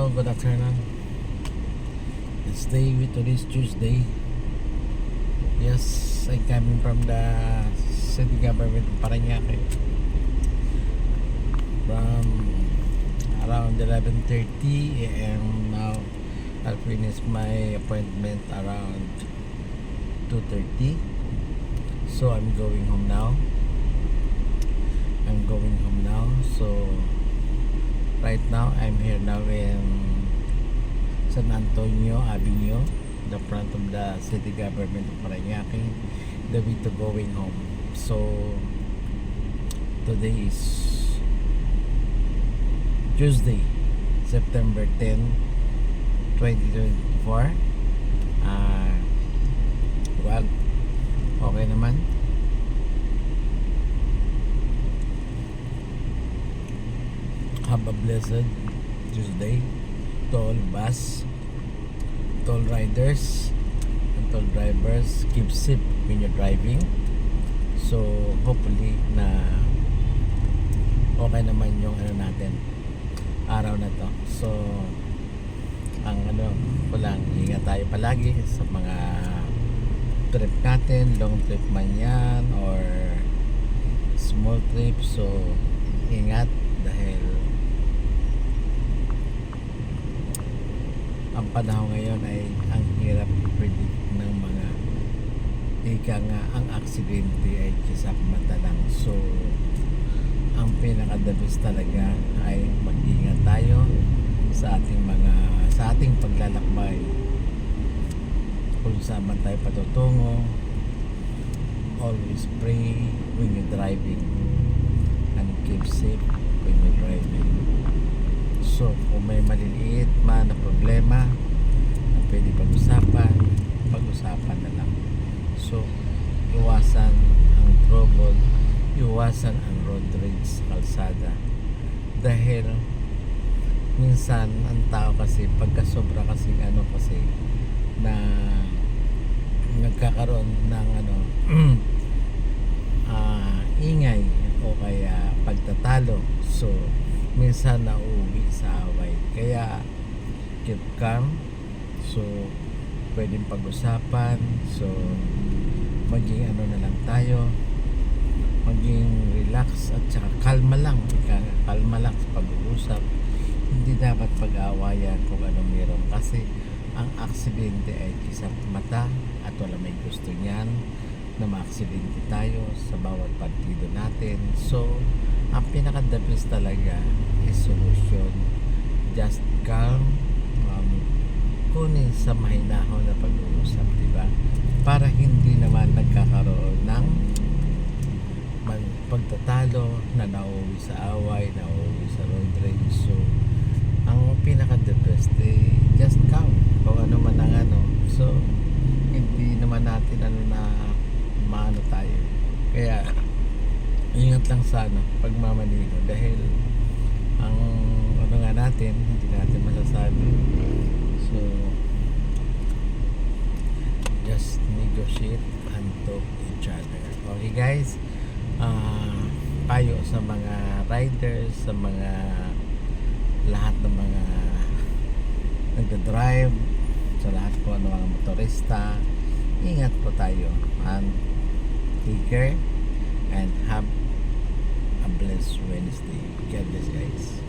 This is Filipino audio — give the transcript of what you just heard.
Hello, good afternoon. It's today's Tuesday. Yes, I'm coming from the city government of Parañaque from around 11:30 a.m. Now I'll finish my appointment around 2:30. So I'm going home now. So right now I'm here now in San Antonio Avenue, the front of the city government of Parañaque, the way to going home. So today is Tuesday, September 10, 2024. Well, okay naman. Have a blessed Tuesday to all bus, toll riders, and toll drivers. Keep safe when you're driving. So hopefully na okay naman yung natin araw na to. So ang ko lang, ingat tayo palagi sa mga trip natin, long trip man yan or small trip. So ingat dahil ang panahon ngayon ay ang hirap i-predict ng mga ang aksidente ay kisap mata lang. So ang pinaka-the best talaga ay mag-ingat tayo sa ating paglalakbay kung saan man tayo patutungo. Always pray when you're driving and keep safe when you're driving. So kung may maliliit man na problema na pwede pag-usapan na lang. So iwasan ang trouble, iwasan ang road rage sa kalsada, dahil minsan ang tao kasi pagkasobra kasi na nagkakaroon ng ingay o kaya pagtatalo, so minsan nauuwi sa away. Kaya keep calm. So pwedeng pag-usapan. So maging na lang tayo, maging relax at saka kalma lang sa pag-uusap. Hindi dapat pag-aawayan kung ano meron, kasi ang aksidente ay kisap mata at wala may gusto niyan na maaksidente tayo sa bawat partido natin. So ang pinaka-the best talaga is solution. Just calm, kunin sa mahinahon na pag-uusap, diba? Para hindi naman nagkakaroon ng pagtatalo na nauwi sa away, nauwi sa road rage. So ang pinaka-the best just calm kung ano man ang so hindi naman natin na maano tayo. Kaya ingat lang sa pagmamaniho, dahil ang nga natin hindi natin masasabi. So just negotiate and talk each other. Okay guys, payo sa mga riders, sa mga lahat ng mga nagda-drive, sa lahat po ng mga motorista, ingat po tayo and take care and have a blessed Wednesday. God bless guys.